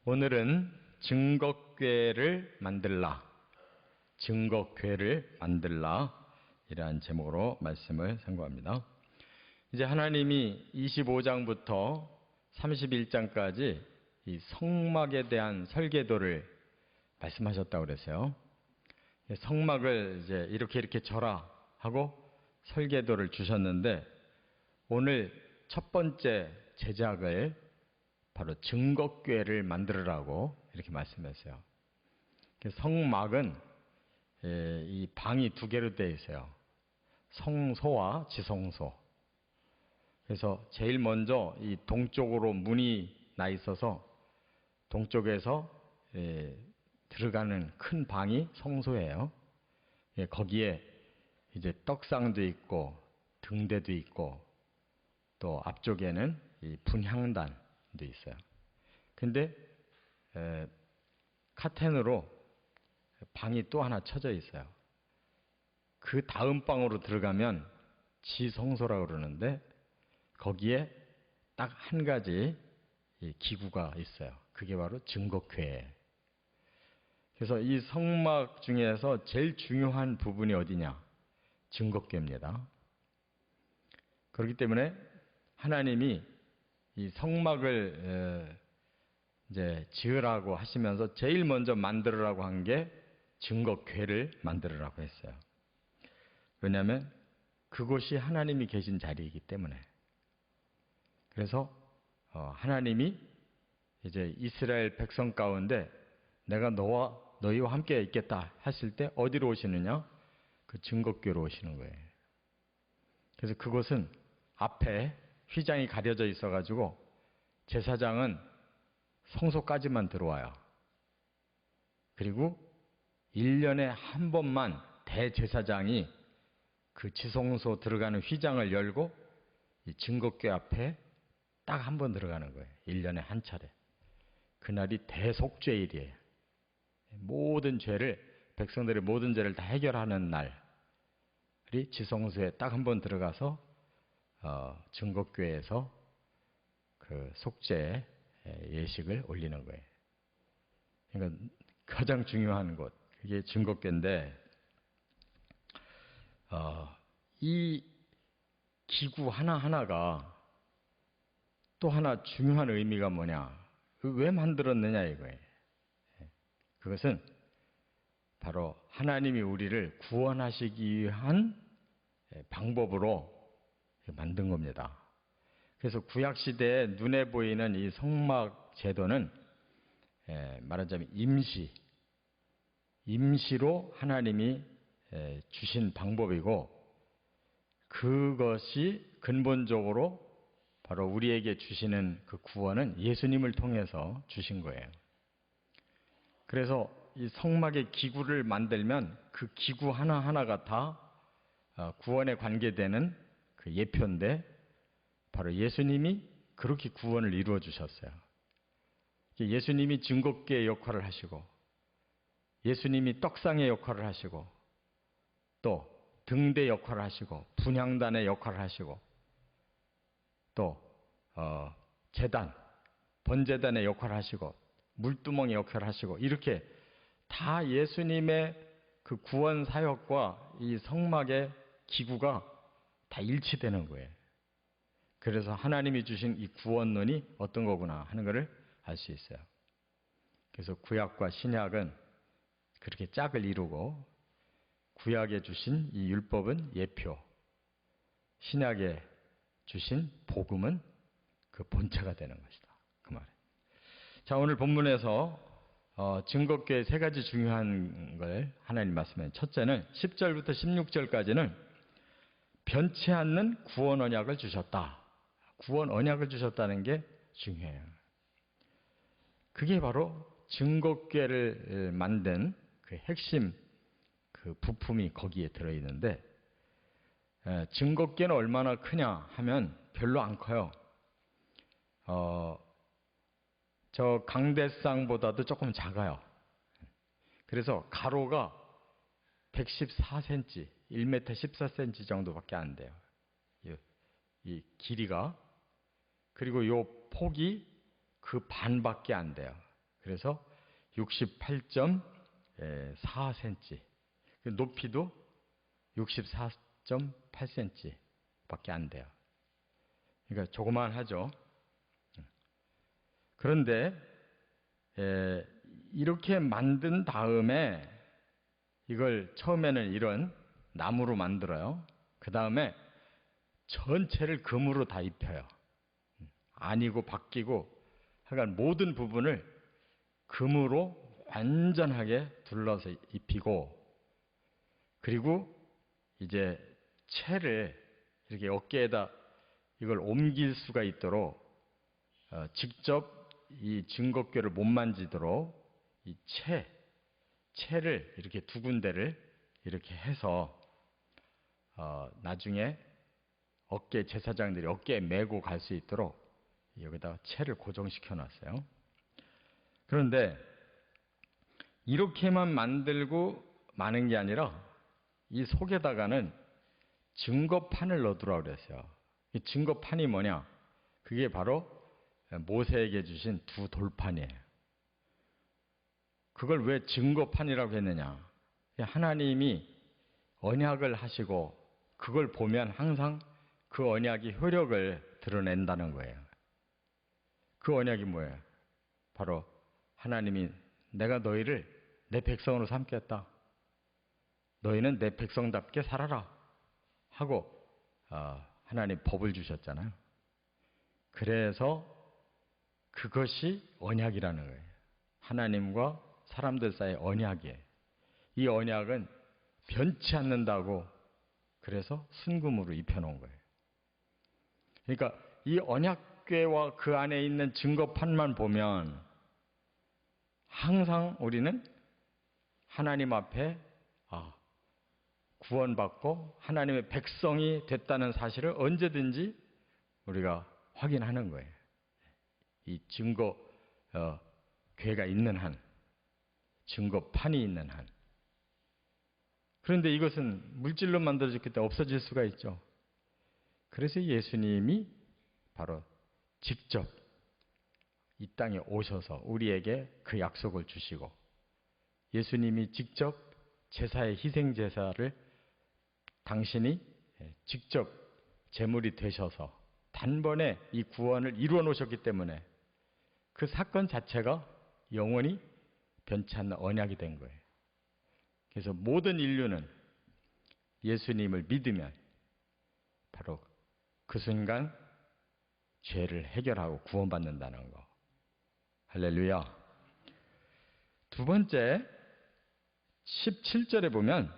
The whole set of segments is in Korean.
오늘은 증거궤를 만들라, 증거궤를 만들라 이러한 제목으로 말씀을 선고합니다. 이제 하나님이 25장부터 31장까지 이 성막에 대한 설계도를 말씀하셨다고 그랬어요. 성막을 이제 이렇게 쳐라 하고 설계도를 주셨는데, 오늘 첫 번째 제작을 바로 증거궤를 만들으라고 이렇게 말씀했어요. 성막은 이 방이 두 개로 되어 있어요. 성소와 지성소. 그래서 제일 먼저 이 동쪽으로 문이 나 있어서 동쪽에서 들어가는 큰 방이 성소예요. 거기에 이제 떡상도 있고 등대도 있고 또 앞쪽에는 이 분향단도 있어요. 근데 카텐으로 방이 또 하나 쳐져 있어요. 그 다음 방으로 들어가면 지성소라고 그러는데, 거기에 딱 한 가지 기구가 있어요. 그게 바로 증거궤. 그래서 이 성막 중에서 제일 중요한 부분이 어디냐? 증거궤입니다. 그렇기 때문에 하나님이 이 성막을 이제 지으라고 하시면서 제일 먼저 만들으라고 한 게 증거궤를 만들으라고 했어요. 왜냐하면 그곳이 하나님이 계신 자리이기 때문에. 그래서 하나님이 이제 이스라엘 백성 가운데 내가 너희와 함께 있겠다 하실 때 어디로 오시느냐? 그 증거궤로 오시는 거예요. 그래서 그곳은 앞에 휘장이 가려져 있어가지고 제사장은 성소까지만 들어와요. 그리고 1년에 한 번만 대제사장이 그 지성소 들어가는 휘장을 열고 이 증거궤 앞에 딱 한 번 들어가는 거예요. 1년에 한 차례. 그날이 대속죄일이에요. 모든 죄를, 백성들의 모든 죄를 다 해결하는 날이 지성소에 딱 한 번 들어가서 증거궤에서 그 속죄 예식을 올리는 거예요. 그러니까 가장 중요한 곳, 그게 증거궤인데, 이 기구 하나하나가 또 하나 중요한 의미가 뭐냐? 왜 만들었느냐 이거예요. 그것은 바로 하나님이 우리를 구원하시기 위한 방법으로 만든 겁니다. 그래서 구약시대에 눈에 보이는 이 성막 제도는 말하자면 임시로 하나님이 주신 방법이고, 그것이 근본적으로 바로 우리에게 주시는 그 구원은 예수님을 통해서 주신 거예요. 그래서 이 성막의 기구를 만들면 그 기구 하나하나가 다 구원에 관계되는 그 예표인데, 바로 예수님이 그렇게 구원을 이루어 주셨어요. 예수님이 증거궤의 역할을 하시고, 예수님이 떡상의 역할을 하시고, 또 등대 역할을 하시고, 분향단의 역할을 하시고, 또 제단, 번제단의 역할을 하시고, 물두멍의 역할을 하시고, 이렇게 다 예수님의 그 구원 사역과 이 성막의 기구가 다 일치되는 거예요. 그래서 하나님이 주신 이 구원론이 어떤 거구나 하는 것을 알 수 있어요. 그래서 구약과 신약은 그렇게 짝을 이루고, 구약에 주신 이 율법은 예표, 신약에 주신 복음은 그 본체가 되는 것이다. 그 말이에요. 자, 오늘 본문에서 증거궤의 세 가지 중요한 걸 하나님 말씀해요. 첫째는 10절부터 16절까지는 변치 않는 구원 언약을 주셨다. 구원 언약을 주셨다는 게 중요해요. 그게 바로 증거궤를 만든 그 핵심 그 부품이 거기에 들어있는데, 증거궤는 얼마나 크냐 하면 별로 안 커요. 저 강대상보다도 조금 작아요. 그래서 가로가 114cm, 1m 14cm 정도밖에 안 돼요. 이 길이가. 그리고 요 폭이 그 반밖에 안 돼요. 그래서 68.4cm, 높이도 64.8cm 밖에 안 돼요. 그러니까 조그만하죠. 그런데 이렇게 만든 다음에 이걸 처음에는 이런 나무로 만들어요. 그 다음에 전체를 금으로 다 입혀요. 아니고 바뀌고 하여간 모든 부분을 금으로 완전하게 둘러서 입히고, 그리고 이제 채를 이렇게 어깨에다 이걸 옮길 수가 있도록 직접 이 증거궤를 못 만지도록 이 채를 이렇게 두 군데를 이렇게 해서 나중에 제사장들이 어깨에 메고 갈 수 있도록 여기다가 채를 고정시켜 놨어요. 그런데 이렇게만 만들고 마는 게 아니라 이 속에다가는 증거판을 넣어두라고 그랬어요. 이 증거판이 뭐냐? 그게 바로 모세에게 주신 두 돌판이에요. 그걸 왜 증거판이라고 했느냐? 하나님이 언약을 하시고 그걸 보면 항상 그 언약이 효력을 드러낸다는 거예요. 그 언약이 뭐예요? 바로 하나님이 내가 너희를 내 백성으로 삼겠다. 너희는 내 백성답게 살아라 하고 하나님 법을 주셨잖아요. 그래서 그것이 언약이라는 거예요. 하나님과 사람들 사이의 언약이에요. 이 언약은 변치 않는다고 그래서 순금으로 입혀놓은 거예요. 그러니까 이 언약궤와 그 안에 있는 증거판만 보면 항상 우리는 하나님 앞에 구원받고 하나님의 백성이 됐다는 사실을 언제든지 우리가 확인하는 거예요. 이 증거궤가 있는 한, 증거판이 있는 한. 그런데 이것은 물질로 만들어졌기 때문에 없어질 수가 있죠. 그래서 예수님이 바로 직접 이 땅에 오셔서 우리에게 그 약속을 주시고, 예수님이 직접 제사의 희생제사를 당신이 직접 제물이 되셔서 단번에 이 구원을 이루어 놓으셨기 때문에 그 사건 자체가 영원히 변치 않는 언약이 된 거예요. 그래서 모든 인류는 예수님을 믿으면 바로 그 순간 죄를 해결하고 구원받는다는 거. 할렐루야. 두 번째, 17절에 보면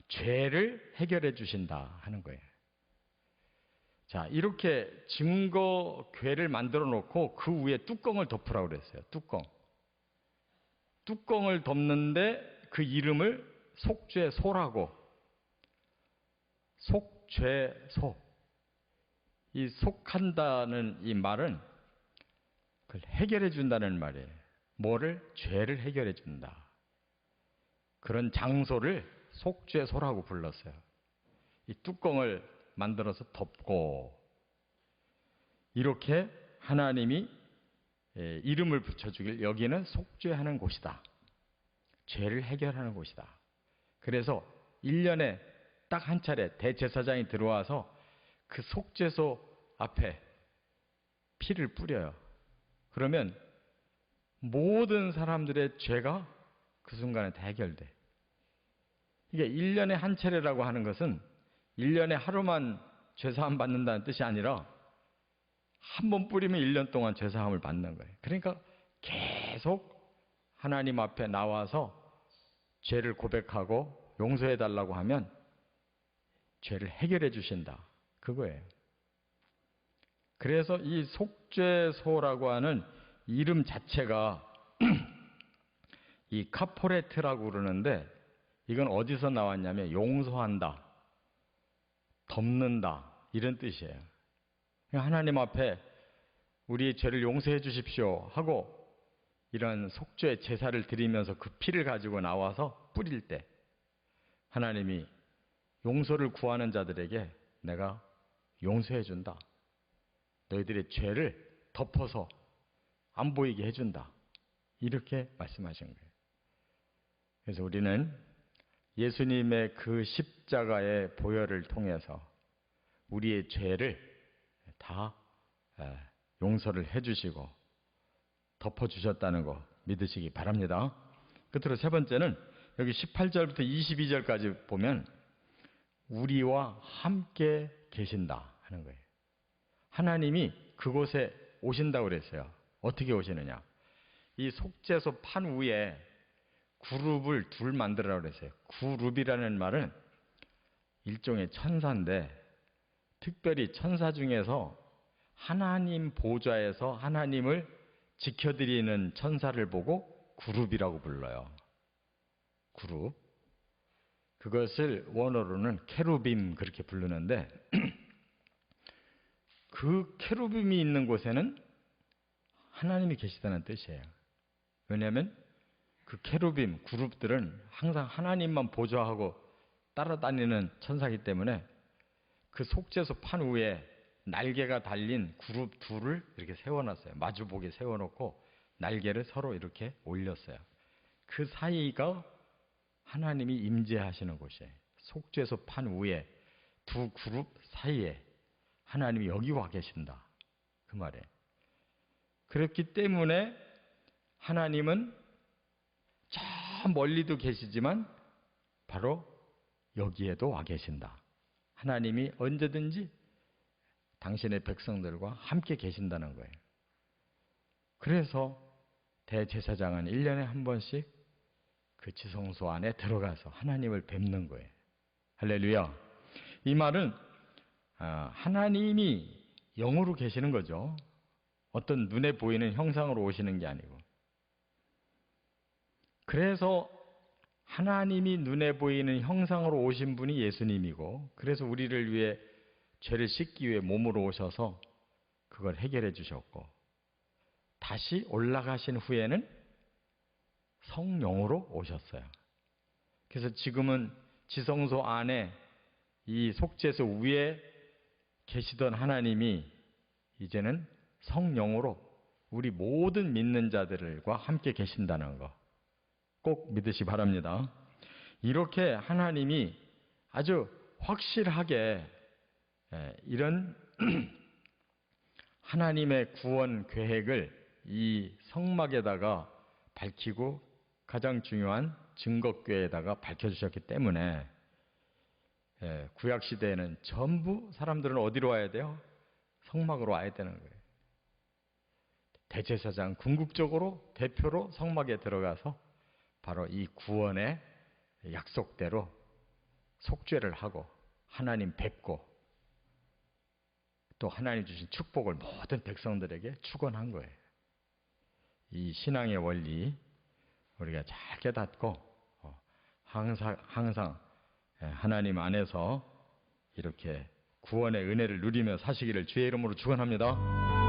죄를 해결해 주신다 하는 거예요. 자, 이렇게 증거궤를 만들어 놓고 그 위에 뚜껑을 덮으라고 그랬어요. 뚜껑을 덮는데 그 이름을 속죄소라고. 속죄소. 이 속한다는 이 말은 그걸 해결해 준다는 말이에요. 뭐를? 죄를 해결해 준다. 그런 장소를 속죄소라고 불렀어요. 이 뚜껑을 만들어서 덮고, 이렇게 하나님이 이름을 붙여주길 여기는 속죄하는 곳이다. 죄를 해결하는 곳이다. 그래서 1년에 딱 한 차례 대제사장이 들어와서 그 속죄소 앞에 피를 뿌려요. 그러면 모든 사람들의 죄가 그 순간에 다 해결돼. 이게 1년에 한 차례라고 하는 것은 1년에 하루만 죄사함 받는다는 뜻이 아니라 한 번 뿌리면 1년 동안 죄사함을 받는 거예요. 그러니까 계속 하나님 앞에 나와서 죄를 고백하고 용서해 달라고 하면 죄를 해결해 주신다. 그거예요. 그래서 이 속죄소라고 하는 이름 자체가 이 카포레트라고 그러는데, 이건 어디서 나왔냐면 용서한다, 덮는다, 이런 뜻이에요. 하나님 앞에 우리의 죄를 용서해 주십시오 하고 이런 속죄 제사를 드리면서 그 피를 가지고 나와서 뿌릴 때 하나님이 용서를 구하는 자들에게 내가 용서해 준다. 너희들의 죄를 덮어서 안 보이게 해준다. 이렇게 말씀하신 거예요. 그래서 우리는 예수님의 그 십자가의 보혈을 통해서 우리의 죄를 다 용서를 해주시고 덮어주셨다는 거 믿으시기 바랍니다. 끝으로 세 번째는 여기 18절부터 22절까지 보면 우리와 함께 계신다 하는 거예요. 하나님이 그곳에 오신다고 그랬어요. 어떻게 오시느냐? 이 속죄소 판 위에 그룹을 둘 만들으라고 그랬어요. 그룹이라는 말은 일종의 천사인데 특별히 천사 중에서 하나님 보좌에서 하나님을 지켜드리는 천사를 보고 그룹이라고 불러요. 그룹. 그것을 원어로는 케루빔 그렇게 부르는데 그 케루빔이 있는 곳에는 하나님이 계시다는 뜻이에요. 왜냐하면 그 케루빔 그룹들은 항상 하나님만 보좌하고 따라다니는 천사이기 때문에 그 속죄소 판 위에 날개가 달린 그룹 둘을 이렇게 세워놨어요. 마주보게 세워놓고 날개를 서로 이렇게 올렸어요. 그 사이가 하나님이 임재하시는 곳이에요. 속죄소 판 위에 두 그룹 사이에 하나님이 여기 와 계신다. 그 말이에요. 그렇기 때문에 하나님은 저 멀리도 계시지만 바로 여기에도 와 계신다. 하나님이 언제든지 당신의 백성들과 함께 계신다는 거예요. 그래서 대제사장은 1년에 한 번씩 그 지성소 안에 들어가서 하나님을 뵙는 거예요. 할렐루야. 이 말은 하나님이 영으로 계시는 거죠. 어떤 눈에 보이는 형상으로 오시는 게 아니고. 그래서 하나님이 눈에 보이는 형상으로 오신 분이 예수님이고, 그래서 우리를 위해 죄를 씻기 위해 몸으로 오셔서 그걸 해결해 주셨고, 다시 올라가신 후에는 성령으로 오셨어요. 그래서 지금은 지성소 안에 이 속죄소 위에 계시던 하나님이 이제는 성령으로 우리 모든 믿는 자들과 함께 계신다는 거 꼭 믿으시 바랍니다. 이렇게 하나님이 아주 확실하게 이런 하나님의 구원 계획을 이 성막에다가 밝히고 가장 중요한 증거궤에다가 밝혀주셨기 때문에 구약시대에는 전부 사람들은 어디로 와야 돼요? 성막으로 와야 되는 거예요. 대제사장 궁극적으로 대표로 성막에 들어가서 바로 이 구원의 약속대로 속죄를 하고 하나님 뵙고 또 하나님 주신 축복을 모든 백성들에게 축원한 거예요. 이 신앙의 원리 우리가 잘 깨닫고 항상 하나님 안에서 이렇게 구원의 은혜를 누리며 사시기를 주의 이름으로 축원합니다.